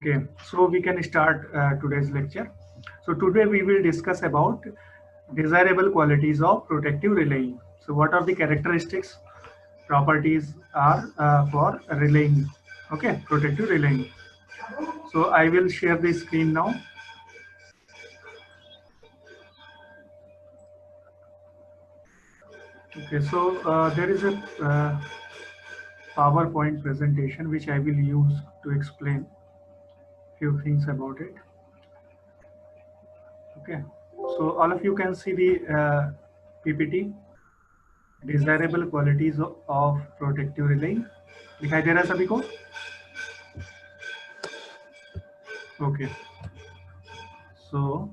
Okay, so we can start today's lecture. So today we will discuss about desirable qualities of protective relaying. So what are the characteristics, properties are for relaying? Okay, protective relaying. So I will share the screen now. Okay, so there is a PowerPoint presentation which I will use to explain few things about it. Okay, so all of you can see the PPT. Desirable qualities of protective railing दिखाई दे रहा है सभी को. Okay, so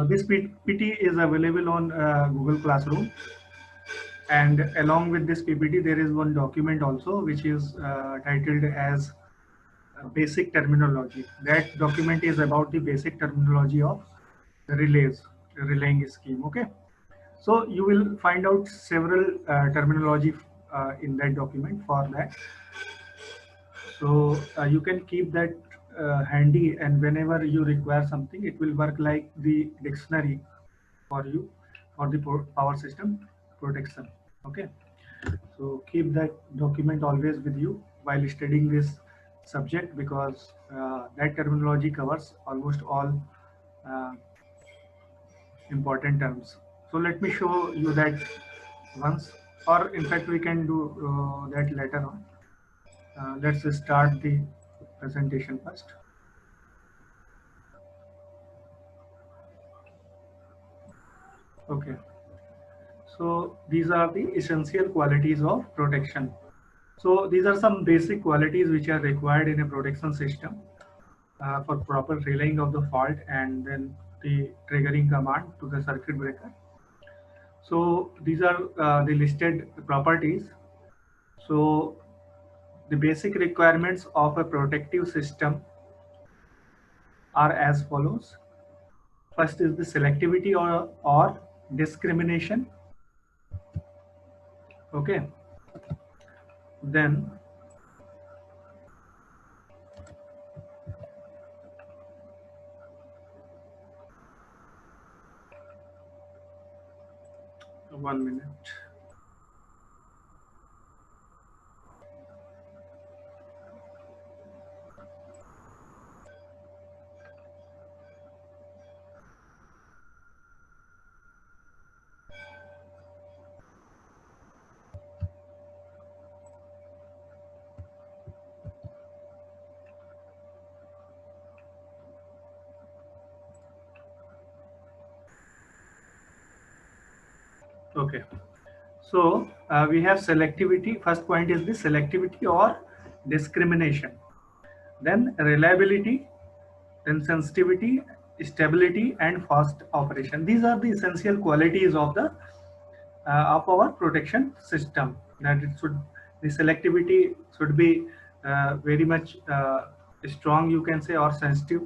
this PPT is available on Google Classroom, and along with this PPT there is one document also which is titled as basic terminology. That document is about the basic terminology of relays, relaying scheme. Okay, so you will find out several terminology in that document for that. So you can keep that handy, and whenever you require something, it will work like the dictionary for you for the power system protection. Okay, so keep that document always with you while studying this subject, because that terminology covers almost all uh, important terms. So let me show you that once, or in fact we can do that later on. Let's start the presentation first. Okay, so these are the essential qualities of protection. So these are some basic qualities which are required in a protection system for proper relaying of the fault and then the triggering command to the circuit breaker. So these are the listed properties. So the basic requirements of a protective system are as follows. First is the selectivity or discrimination. Okay, then one minute. Okay, so we have selectivity. First point is the selectivity or discrimination. Then reliability, then sensitivity, stability, and fast operation. These are the essential qualities of the of our protection system. That it should, the selectivity should be very much strong, you can say, or sensitive.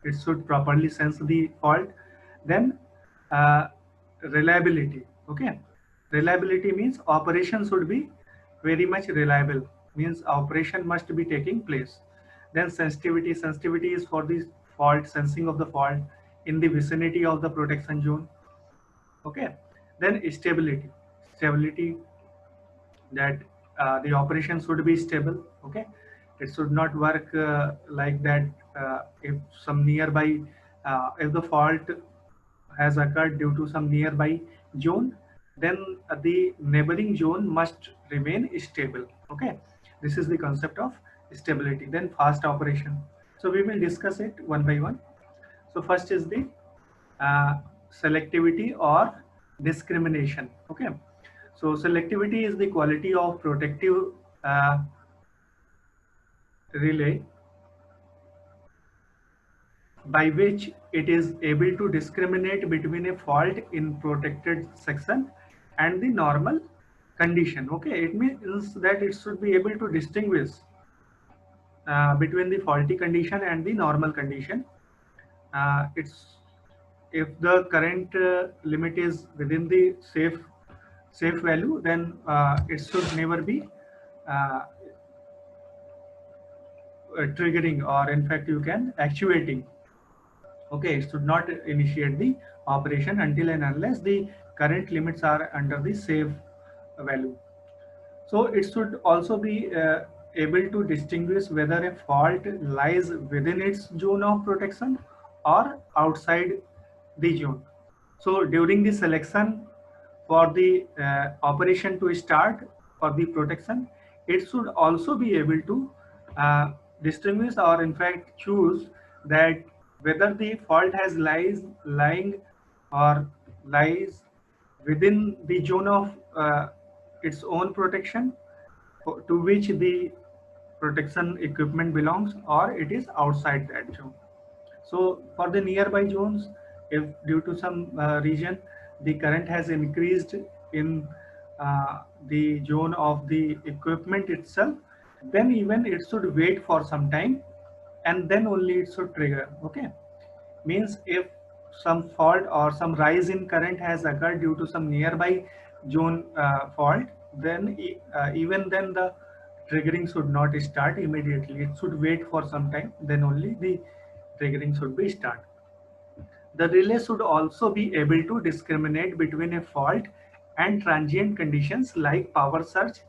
It should properly sense the fault. Then uh, reliability. Okay, reliability means operation should be very much reliable, means operation must be taking place. Then sensitivity, sensitivity is for the fault, sensing of the fault in the vicinity of the protection zone. Okay, then stability, stability, that the operation should be stable. Okay, it should not work like that. If some nearby, if the fault has occurred due to some nearby zone, then the neighboring zone must remain stable. Okay, this is the concept of stability. Then fast operation, so we will discuss it one by one. So first is the uh, selectivity or discrimination. Okay, so selectivity is the quality of protective uh, relay by which it is able to discriminate between a fault in protected section and the normal condition. Okay, it means that it should be able to distinguish between the faulty condition and the normal condition. It's if the current limit is within the safe value, then it should never be uh, triggering, or in fact you can actuating. Okay, it should not initiate the operation until and unless the current limits are under the safe value. So it should also be able to distinguish whether a fault lies within its zone of protection or outside the zone. So during the selection for the operation to start for the protection, it should also be able to uh, distinguish, or in fact choose, that whether the fault has lying or lies within the zone of its own protection to which the protection equipment belongs, or it is outside that zone. So for the nearby zones, if due to some region the current has increased in the zone of the equipment itself, then even it should wait for some time and then only it should trigger. Okay, means if some fault or some rise in current has occurred due to some nearby zone fault, then even then the triggering should not start immediately. It should wait for some time, then only the triggering should be start. The relay should also be able to discriminate between a fault and transient conditions like power surge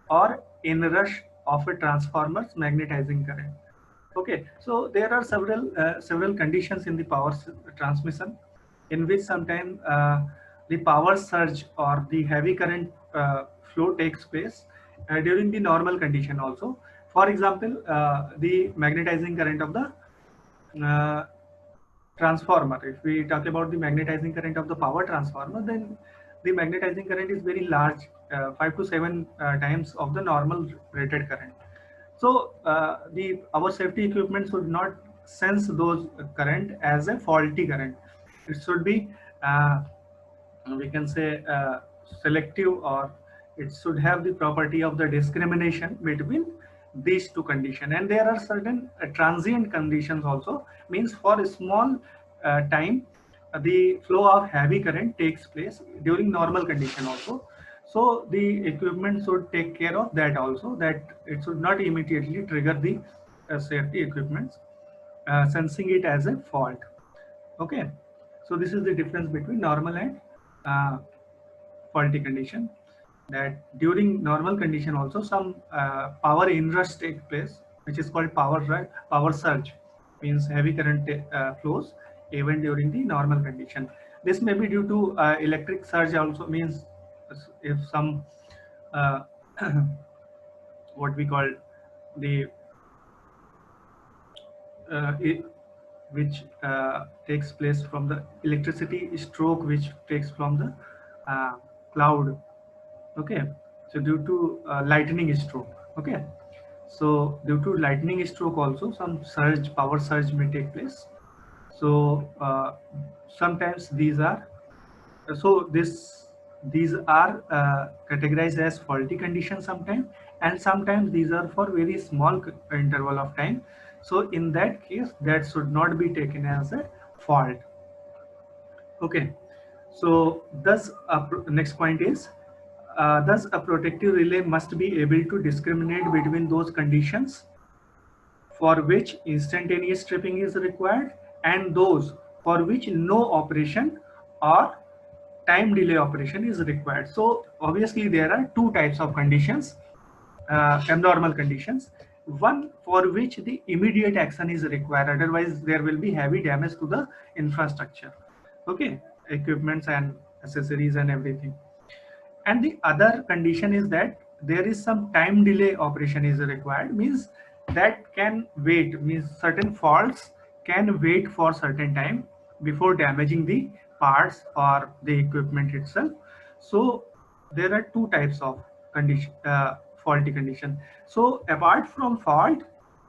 or inrush of a transformer's magnetizing current. Okay, so there are several conditions in the transmission in which sometimes the power surge or the heavy current flow takes place during the normal condition also. For example, the magnetizing current of the uh, transformer. If we talk about the magnetizing current of the power transformer, then the magnetizing current is very large, 5 to 7 times of the normal rated current. So the our safety equipment should not sense those current as a faulty current. It should be we can say selective, or it should have the property of the discrimination between these two conditions. And there are certain transient conditions also, means for a small time the flow of heavy current takes place during normal condition also. So the equipment should take care of that also, that it should not immediately trigger the safety equipments sensing it as a fault. Okay, so this is the difference between normal and uh, faulty condition. That during normal condition also some power inrush takes place, which is called power surge, means heavy current flows even during the normal condition. This may be due to electric surge also, means if some uh, what we call the it, which takes place from the electricity stroke, which takes from the cloud. Okay, so due to lightning stroke. Okay, so due to lightning stroke also some power surge may take place. So sometimes these are categorized as faulty conditions sometimes, and sometimes these are for very small interval of time. So in that case, that should not be taken as a fault. Okay, so thus next point is thus a protective relay must be able to discriminate between those conditions for which instantaneous tripping is required and those for which no operation or time delay operation is required. So obviously there are two types of conditions, abnormal conditions. One for which the immediate action is required, otherwise there will be heavy damage to the infrastructure. Okay, equipments and accessories and everything. And the other condition is that there is some time delay operation is required, means that can wait, means certain faults can wait for certain time before damaging the parts or the equipment itself. So there are two types of condition, faulty condition. So apart from fault,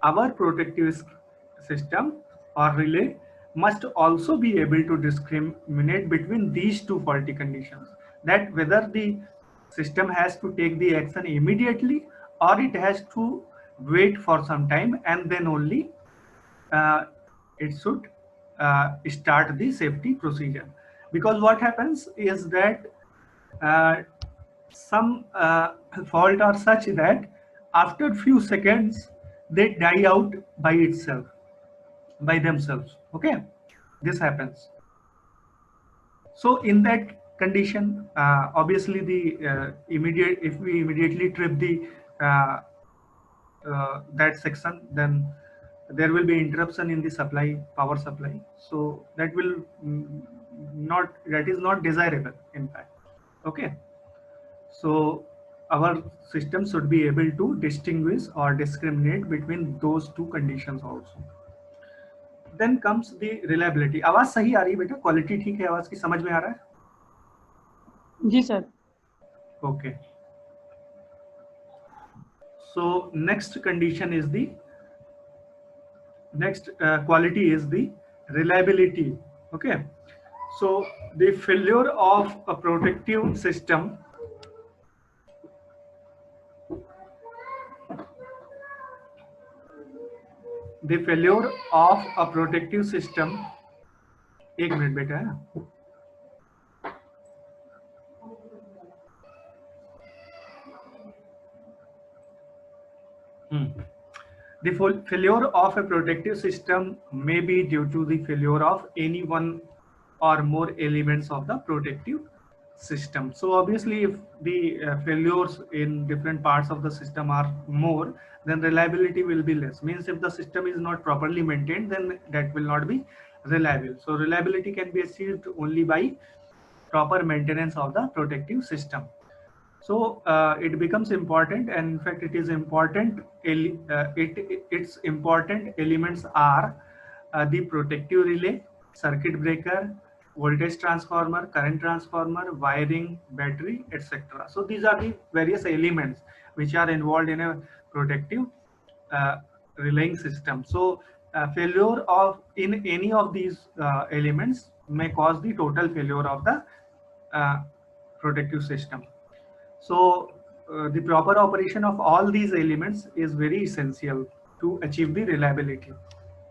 our protective system or relay must also be able to discriminate between these two faulty conditions, that whether the system has to take the action immediately or it has to wait for some time and then only uh, it should start the safety procedure. Because what happens is that uh, some fault are such that after few seconds they die out by themselves. Okay, this happens. So in that condition, obviously the immediate, if we immediately trip the uh, that section, then there will be interruption in the supply, power supply. So that will not, that is not desirable in fact. Okay, so our system should be able to distinguish or discriminate between those two conditions also. Then comes the reliability. आवाज सही आ रही है बेटा? Quality ठीक है आवाज की? समझ में आ रहा है? जी sir. Okay. So next condition is the next quality is the reliability. Okay. So the failure of a protective system एक मिनट बेटा है. The failure of a protective system may be due to the failure of any one or more elements of the protective system. So obviously, if the failures in different parts of the system are more, then reliability will be less. Means if the system is not properly maintained, then that will not be reliable. So reliability can be achieved only by proper maintenance of the protective system. So it becomes important, and in fact, it is important. Its important elements are the protective relay, circuit breaker, voltage transformer, current transformer, wiring, battery, etc. So these are the various elements which are involved in a protective uh, relaying system. So failure of in any of these elements may cause the total failure of the uh, protective system. So the proper operation of all these elements is very essential to achieve the reliability,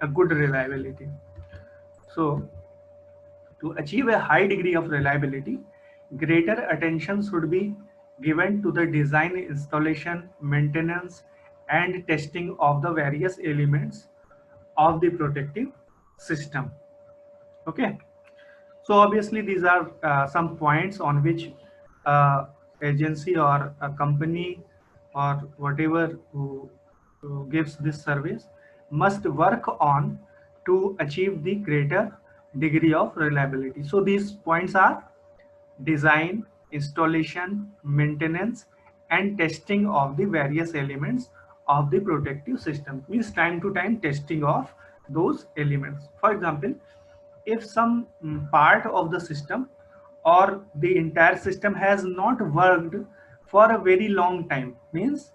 a good reliability. So to achieve a high degree of reliability, greater attention should be given to the design, installation, maintenance, and testing of the various elements of the protective system. Okay. So obviously these are some points on which agency or a company or whatever who gives this service must work on to achieve the greater degree of reliability. So these points are design, installation, maintenance, and testing of the various elements of the protective system. Means time to time testing of those elements. For example, if some part of the system or the entire system has not worked for a very long time, means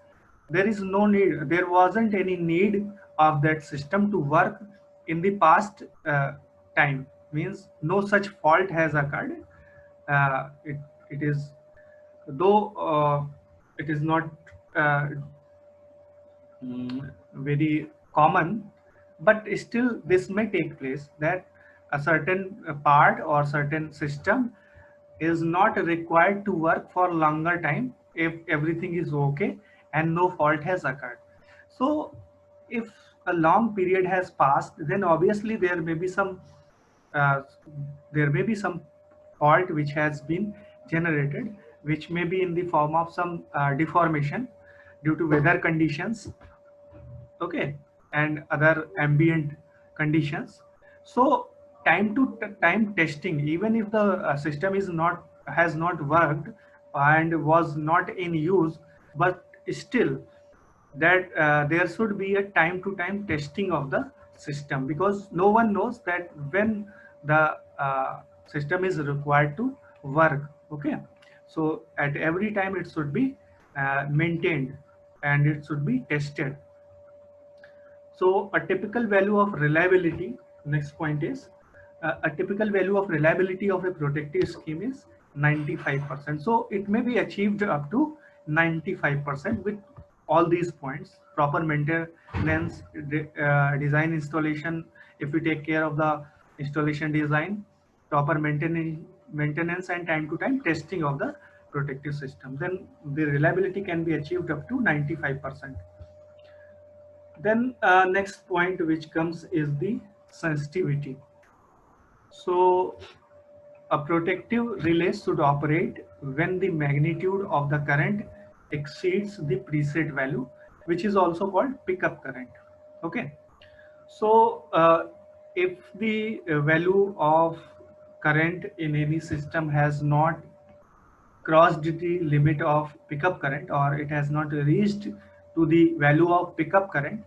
there is no need, there wasn't any need of that system to work in the past time, means no such fault has occurred. It is, though it is not uh, very common, but still this may take place, that a certain part or certain system is not required to work for longer time if everything is okay and no fault has occurred. So if a long period has passed, then obviously uh, there may be some fault which has been generated, which may be in the form of some deformation due to weather conditions, okay, and other ambient conditions. So time to time testing, even if the system is not, has not worked and was not in use, but still that there should be a time to time testing of the system, because no one knows that when the system is required to work. Okay, so at every time it should be maintained and it should be tested. So a typical value of reliability, next point is a typical value of reliability of a protective scheme is 95%. So it may be achieved up to 95% with all these points: proper maintenance, design, installation. If we take care of the installation design, proper maintenance and time to time testing of the protective system, then the reliability can be achieved up to 95%. Then next point which comes is the sensitivity. So a protective relay should operate when the magnitude of the current exceeds the preset value, which is also called pickup current. Okay. So if the value of current in any system has not crossed the limit of pickup current, or it has not reached to the value of pickup current,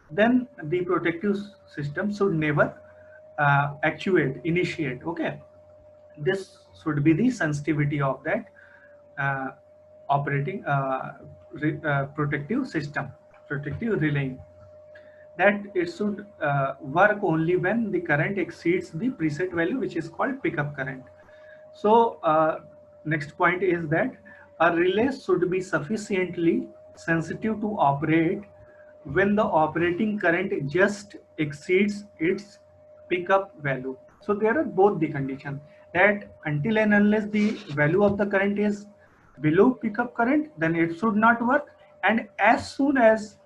then the protective system should never initiate. Okay, this should be the sensitivity of that uh, operating protective system, protective relay, that it should work only when the current exceeds the preset value, which is called pickup current. So next point is that a relay should be sufficiently sensitive to operate when the operating current just exceeds its pickup value. So there are both the conditions, that until and unless the value of the current is below pickup current, then it should not work, and as soon as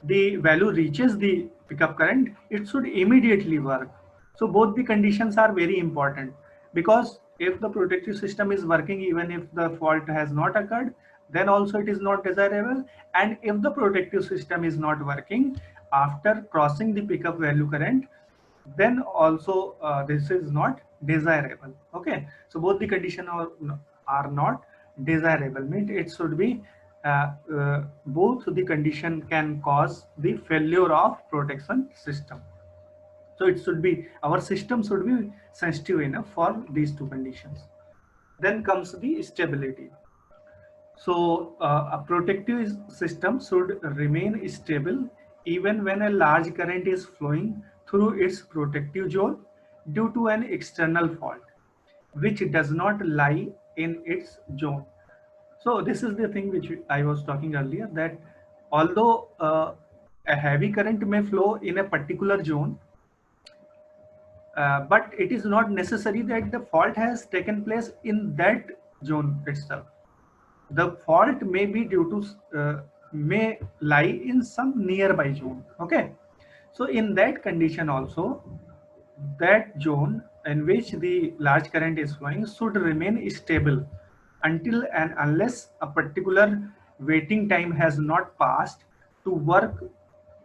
the value reaches the pickup current, it should immediately work. So both the conditions are very important, because if the protective system is working even if the fault has not occurred, then also it is not desirable. And if the protective system is not working after crossing the pickup value current, then also this is not desirable. Okay, so both the condition are not desirable, means it should be both the condition can cause the failure of protection system. So it should be, our system should be sensitive enough for these two conditions. Then comes the stability. So a protective system should remain stable even when a large current is flowing through its protective zone due to an external fault, which does not lie in its zone. So this is the thing which I was talking earlier, that although a heavy current may flow in a particular zone, but it is not necessary that the fault has taken place in that zone itself. The fault may be due to may lie in some nearby zone. Okay, so in that condition also, that zone in which the large current is flowing should remain stable until and unless a particular waiting time has not passed to work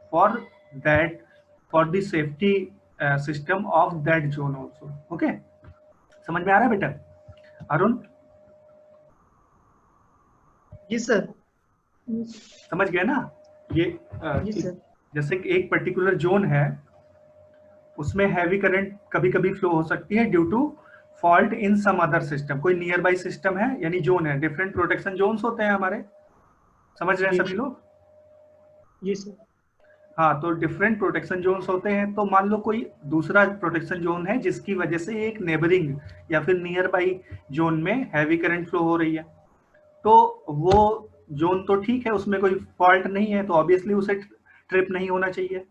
for that, for the safety system of that zone also. Okay, समझ में आ रहा है बेटा अरुण? जी sir. समझ गए ना ये जी sir. जैसे कि एक पर्टिकुलर जोन है, उसमें हैवी करंट कभी कभी फ्लो हो सकती है due to fault in some other system. कोई नियर बाई सिस्टम है, यानी जोन है, डिफरेंट प्रोटेक्शन जोन्स होते हैं हमारे, समझ रहे हैं सभी लोग? जी सर। हाँ, तो डिफरेंट प्रोटेक्शन जोन्स होते हैं। तो मान लो कोई दूसरा प्रोटेक्शन जोन है जिसकी वजह से एक नेबरिंग या फिर नियर बाई जोन में हैवी करंट फ्लो हो रही है, तो वो जोन तो ठीक है, उसमें कोई फॉल्ट नहीं है, तो ऑब्वियसली उसे ट्रिप नहीं होना चाहिए।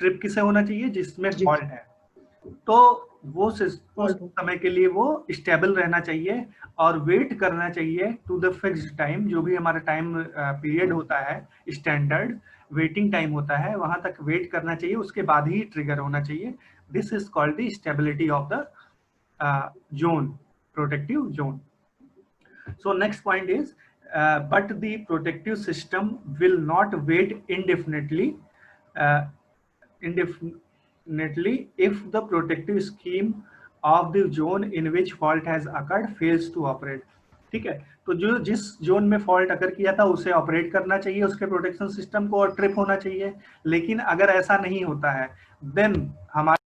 ट्रिप किसे होना चाहिए? जिसमें फॉल्ट है। तो वो उस समय के लिए वो स्टेबल रहना चाहिए और वेट करना चाहिए टू द फिक्स्ड टाइम, जो भी हमारा टाइम पीरियड होता है, स्टैंडर्ड वेटिंग टाइम होता है, वहां तक वेट करना चाहिए, उसके बाद ही ट्रिगर होना चाहिए। This is called the stability of the zone, protective zone. So next point is, but the protective system will not wait indefinitely if the protective scheme of the zone in which fault has occurred fails to operate. ठीक है, तो जो जिस zone में fault अगर किया था उसे ऑपरेट करना चाहिए, उसके प्रोटेक्शन सिस्टम को, और ट्रिप होना चाहिए। लेकिन अगर ऐसा नहीं होता है, देन हमारे,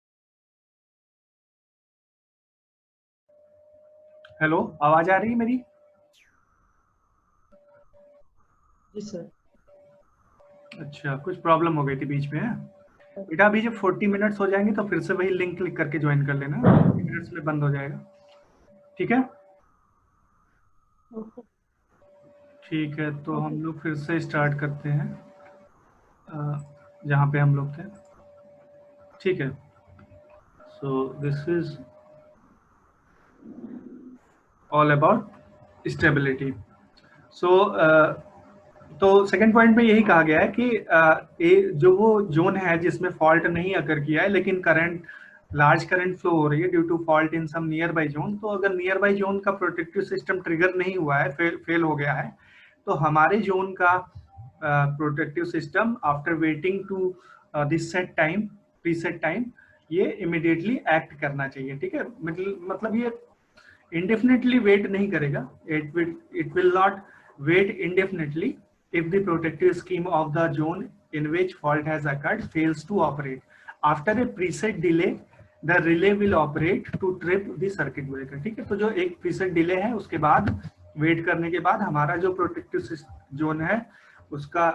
हेलो, आवाज आ रही है मेरी? जी सर। अच्छा, कुछ प्रॉब्लम हो गई थी बीच में। बेटा अभी जब 40 मिनट्स हो जाएंगे तो फिर से वही लिंक क्लिक करके ज्वाइन कर लेना, 40 मिनट्स में बंद हो जाएगा। ठीक है, ठीक है, तो हम लोग फिर से स्टार्ट करते हैं जहाँ पे हम लोग थे। ठीक है, so this is all about stability. So तो सेकंड पॉइंट में यही कहा गया है कि जो वो जोन है जिसमें फॉल्ट नहीं अकर किया है लेकिन करंट लार्ज करंट फ्लो हो रही है due to fault in some nearby zone, तो अगर नियर बाई जोन का प्रोटेक्टिव सिस्टम ट्रिगर नहीं हुआ है, फेल हो गया है, तो हमारे जोन का protective system after waiting to this set time, preset time, ये इमिडिएटली एक्ट करना चाहिए। ठीक है, मतलब ये indefinitely wait नहीं करेगा, it will not wait indefinitely if the protective scheme of the zone in which fault has occurred fails to operate. After a preset delay the relay will operate to trip the circuit breaker। ठीक है, तो जो एक preset delay है उसके बाद wait करने के बाद हमारा जो प्रोटेक्टिव जोन है उसका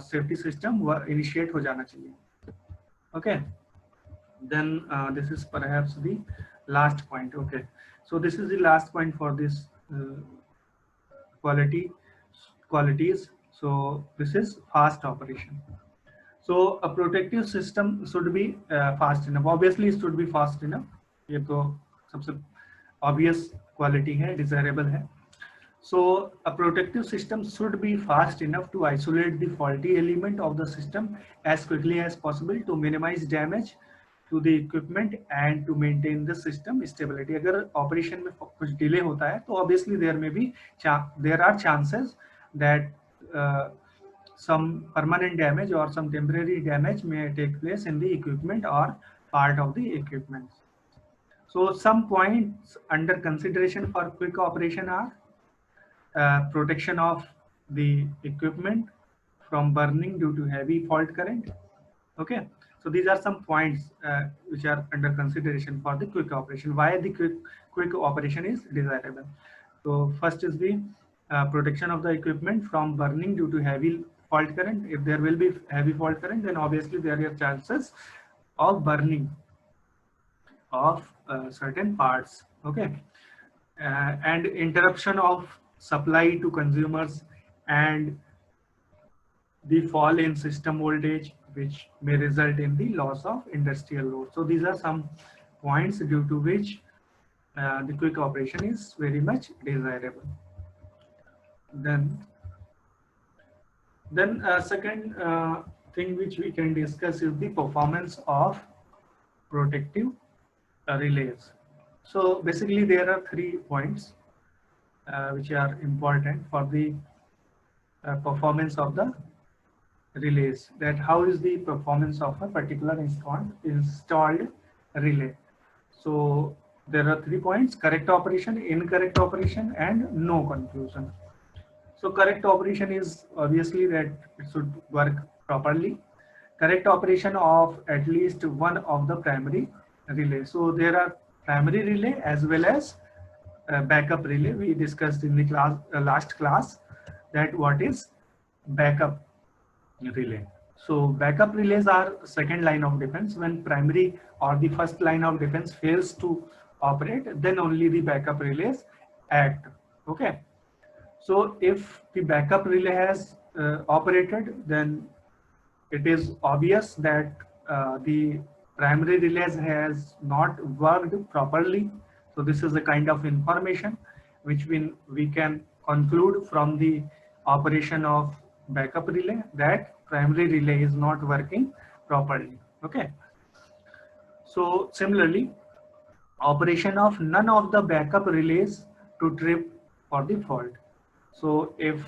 सेफ्टी सिस्टम इनिशिएट हो जाना चाहिए। Okay, then this is perhaps the last point। Okay, so this is the last point for this qualities। So this is fast operation। so a protective system should be fast enough, obviously it should be fast enough, ये तो सबसे obvious quality है, desirable है। so a protective system should be fast enough to isolate the faulty element of the system as quickly as possible to minimize damage to the equipment and to maintain the system stability। अगर operation में कुछ delay होता है तो obviously there are chances that some permanent damage or some temporary damage may take place in the equipment or part of the equipment। so some points under consideration for quick operation are protection of the equipment from burning due to heavy fault current। okay, so these are some points which are under consideration for the quick operation, why the quick operation is desirable। so first is the protection of the equipment from burning due to heavy fault current। if there will be heavy fault current then obviously there are chances of burning of certain parts। okay, and interruption of supply to consumers and the fall in system voltage which may result in the loss of industrial load। so these are some points due to which the quick operation is very much desirable। then second thing which we can discuss is the performance of protective relays। so basically there are 3 points which are important for the performance of the relays, that how is the performance of a particular installed relay। so there are 3 points: correct operation, incorrect operation and no confusion। so correct operation is obviously that it should work properly, correct operation of at least one of the primary relay। so there are primary relay as well as backup relay। we discussed in the class last class that what is backup relay। so backup relays are second line of defense. when primary or the first line of defense fails to operate, then only the backup relays act। okay, so if the backup relay has operated, then it is obvious that the primary relays has not worked properly। so this is the kind of information which we can conclude from the operation of backup relay, that primary relay is not working properly। okay, so similarly operation of none of the backup relays to trip for the fault। so if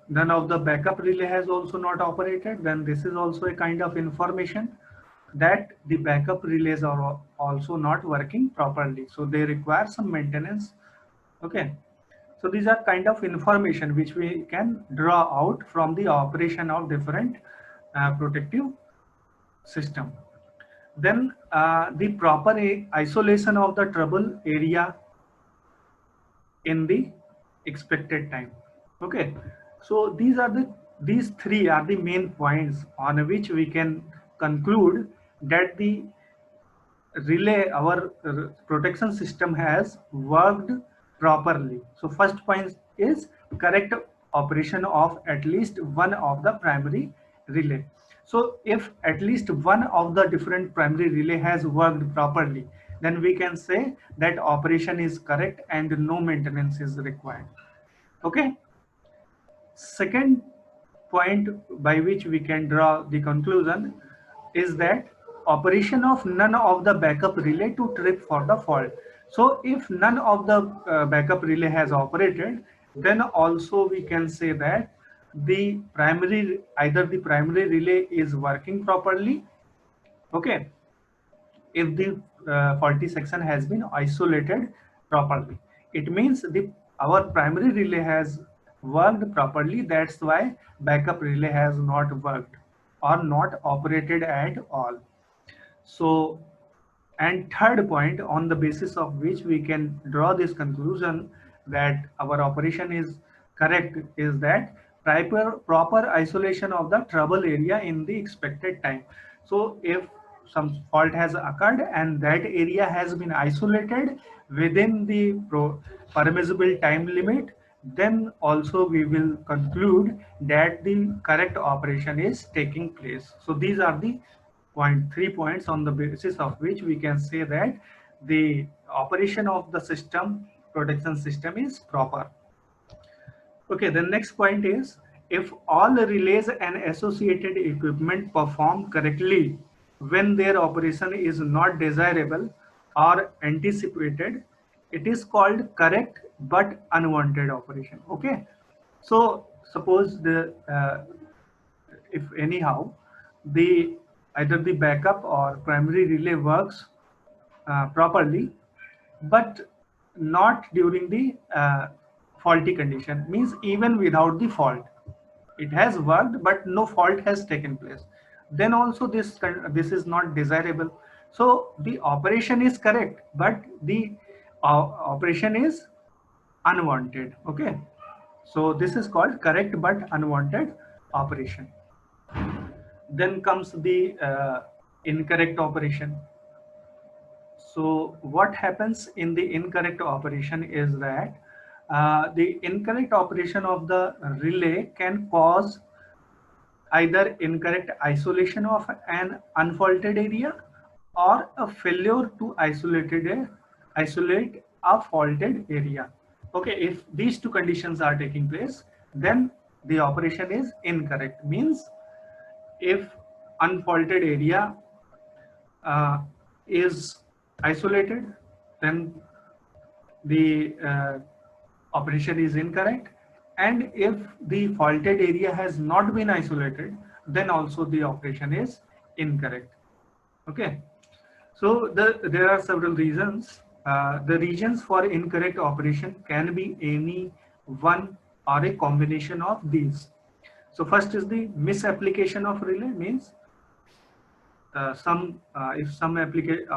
none of the backup relay has also not operated, then this is also a kind of information that the backup relays are also not working properly, so they require some maintenance। okay, so these are kind of information which we can draw out from the operation of different protective system। then the proper isolation of the trouble area in the expected time। okay, so these 3 are the main points on which we can conclude that the relay, our protection system has worked properly। so first point is correct operation of at least one of the primary relay। so if at least one of the different primary relay has worked properly, then we can say that operation is correct and no maintenance is required। okay, Second point by which we can draw the conclusion is that operation of none of the backup relay to trip for the fault. So if none of the backup relay has operated, then also we can say that either the primary relay is working properly, okay, if the faulty section has been isolated properly. It means our primary relay has worked properly. That's why backup relay has not worked or not operated at all. So, and third point on the basis of which we can draw this conclusion that our operation is correct is that proper isolation of the trouble area in the expected time. So if some fault has occurred and that area has been isolated within the permissible time limit, then also we will conclude that the correct operation is taking place. So these are the 3 points on the basis of which we can say that the operation of the protection system is proper. Okay, the next point is, if all relays and associated equipment perform correctly when their operation is not desirable or anticipated, it is called correct but unwanted operation. Okay, so suppose if anyhow the either the backup or primary relay works properly, but not during the faulty condition, means even without the fault it has worked but no fault has taken place, then also this is not desirable. So the operation is correct but the operation is unwanted. Okay, so this is called correct but unwanted operation. Then comes the incorrect operation. So what happens in the incorrect operation is that the incorrect operation of the relay can cause either incorrect isolation of an unfaulted area or a failure to isolate a faulted area. Okay, if these two conditions are taking place, then the operation is incorrect. Means if unfaulted area is isolated, then the operation is incorrect, and if the faulted area has not been isolated, then also the operation is incorrect. Okay, so there are several reasons. The reasons for incorrect operation can be any one or a combination of these. So first is the misapplication of relay, means if some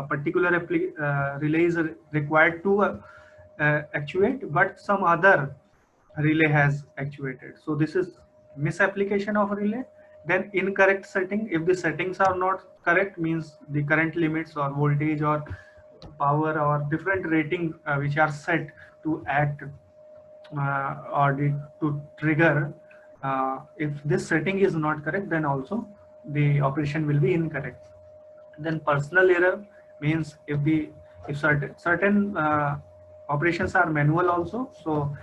particular relay is required to actuate, but some other relay has actuated. So this is misapplication of relay. Then incorrect setting, if the settings are not correct, means the current limits or voltage or power or different rating which are set to act to trigger, if this setting is not correct, then also the operation will be incorrect. Then personal error, means if certain operations are manual also, so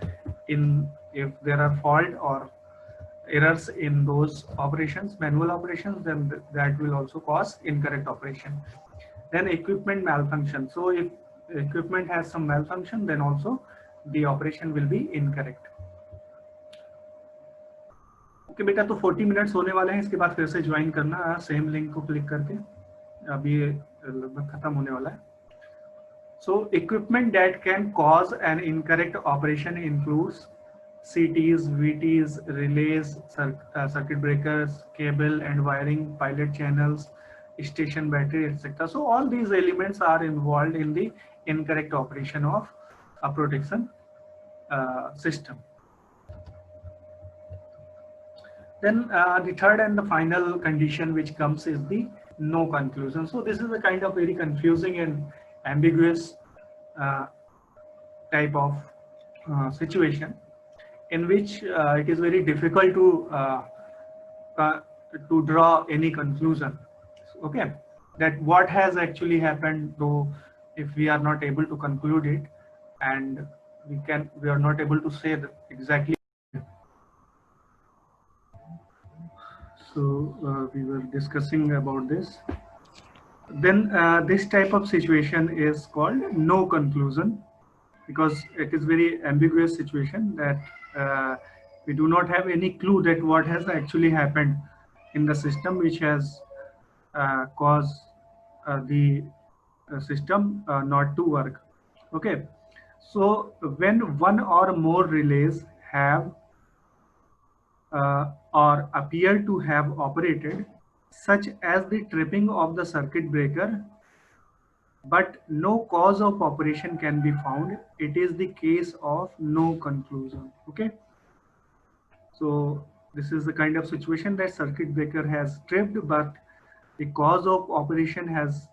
if there are fault or errors in those operations, manual operations, then that will also cause incorrect operation. Then equipment malfunction, so if equipment has some malfunction, then also the operation will be incorrect. Okay बेटा, तो 40 minutes होने वाले हैं, इसके बाद फिर से join करना सेम लिंक को क्लिक करके, अभी लगभग खत्म होने वाला है. So equipment that can cause an incorrect operation includes CTs, VTs, relays, circuit breakers, cable and wiring, pilot channels, station battery, etc. So all these elements are involved in the incorrect operation of a protection system. Then the third and the final condition which comes is the no conclusion. So this is a kind of very confusing and ambiguous type of situation in which it is very difficult to draw any conclusion. Okay, that what has actually happened, though if we are not able to conclude it, and we are not able to say that exactly So we were discussing about this. Then this type of situation is called no conclusion, because it is very ambiguous situation that we do not have any clue that what has actually happened in the system which has caused the system not to work. Okay, so when one or more relays have or appear to have operated, such as the tripping of the circuit breaker, but no cause of operation can be found, it is the case of no conclusion. Okay, so this is the kind of situation that circuit breaker has tripped, but the cause of operation has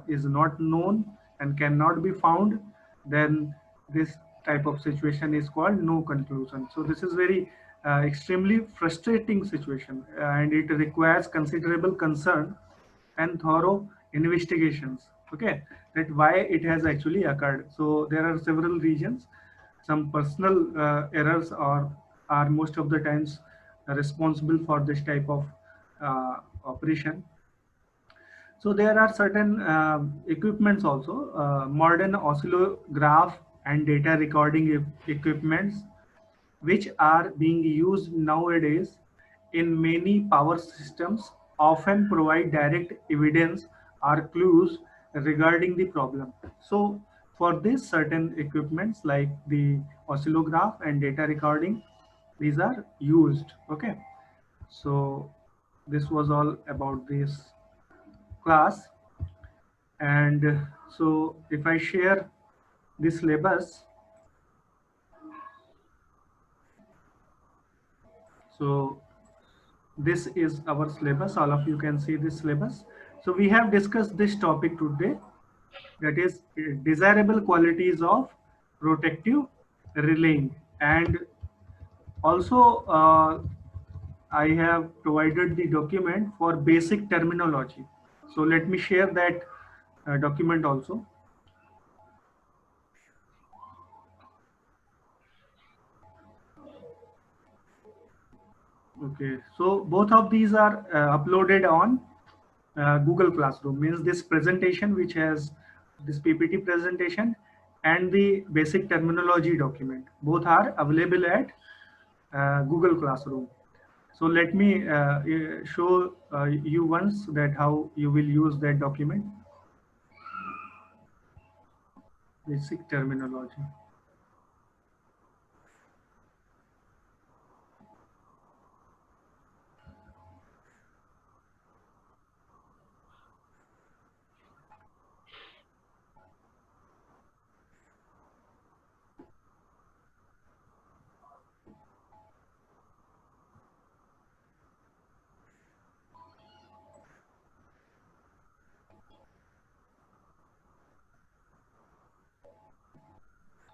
is not known and cannot be found. Then this type of situation is called no conclusion. So this is very extremely frustrating situation, and it requires considerable concern and thorough investigations. Okay, that why it has actually occurred. So there are several reasons. Some personal errors are most of the times responsible for this type of operation. So there are certain equipments also, modern oscillograph and data recording equipments, which are being used nowadays in many power systems, often provide direct evidence or clues regarding the problem. So for this, certain equipments like the oscillograph and data recording, these are used. Okay, so this was all about this class. And so if I share this syllabus, so this is our syllabus. All of you can see this syllabus. So we have discussed this topic today, that is desirable qualities of protective relaying. And also I have provided the document for basic terminology. So let me share that document also. Okay, so both of these are uploaded on Google Classroom. Means this presentation, which has this PPT presentation, and the basic terminology document, both are available at Google Classroom. So let me show you once that how you will use that document. Basic terminology.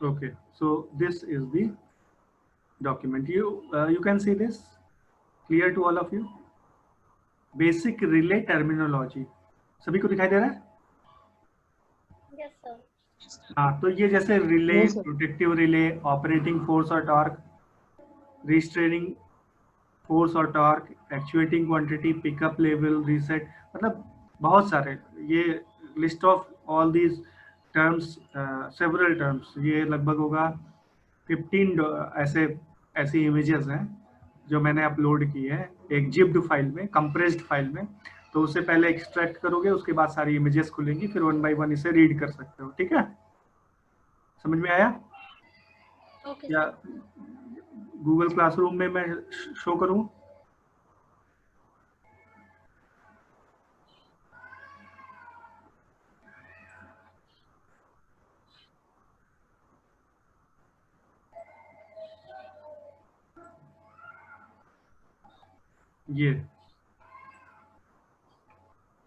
Okay, so this is the document. You can see this clear to all of you. Basic relay terminology. सभी को दिखाई दे रहा है? Yes, sir. हाँ, तो ये जैसे relay, Yes, sir. Protective relay, operating force और टॉर्क, रिस्ट्रेनिंग फोर्स और torque, actuating quantity, pickup level, reset, मतलब बहुत सारे, ये list of all these terms, several terms, ये लगभग होगा 15 ऐसी इमेजेस हैं जो मैंने अपलोड की है एक जिप्ड फाइल में, कंप्रेस्ड फाइल में. तो उससे पहले एक्सट्रैक्ट करोगे, उसके बाद सारी इमेजेस खुलेंगी, फिर 1 बाय 1 इसे रीड कर सकते हो. ठीक है, समझ में आया? Okay, या sir. गूगल क्लासरूम में मैं शो करूं?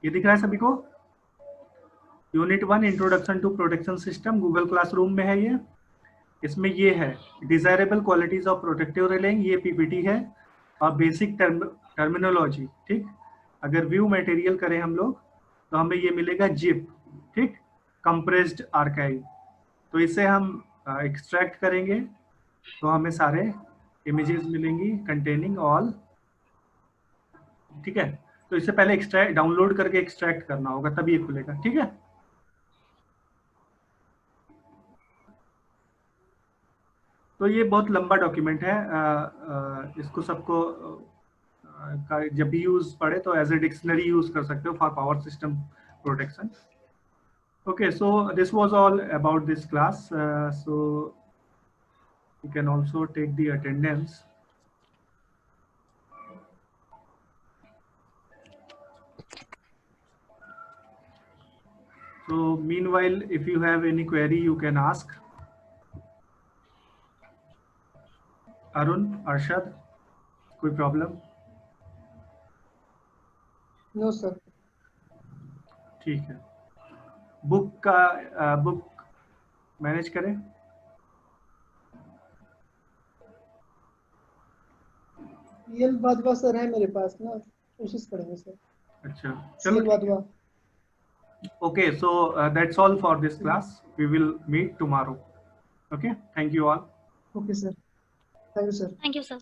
ये दिख रहा है सभी को? Unit 1 introduction to protection system Google classroom में है ये. इसमें ये है desirable qualities of protective relaying, ये पीपीटी है, और बेसिक टर्मिनोलॉजी. ठीक, अगर व्यू मटेरियल करें हम लोग तो हमें ये मिलेगा जिप. ठीक, कंप्रेस्ड आर्काइव. तो इसे हम एक्सट्रैक्ट करेंगे तो हमें सारे इमेजेस मिलेंगी कंटेनिंग ऑल ठीक है, तो इससे पहले एक्सट्रैक्ट डाउनलोड करके एक्सट्रैक्ट करना होगा, तभी ये खुलेगा। ठीक है, तो ये बहुत लंबा डॉक्यूमेंट है, इसको सबको जब भी यूज पड़े तो एज ए डिक्शनरी यूज कर सकते हो for power system protection. Okay, so this was all about this class. So you can also take the attendance. So meanwhile, if you have any query, you can ask. Arun, Arshad, कोई problem? No sir. ठीक है, book manage करें। यल Wadhwa sir है मेरे पास ना, कोशिश करेंगे sir. अच्छा, यल चलो। Wadhwa. Okay, so that's all for this class. We will meet tomorrow. Okay, thank you all. Okay sir, thank you sir. Thank you, sir.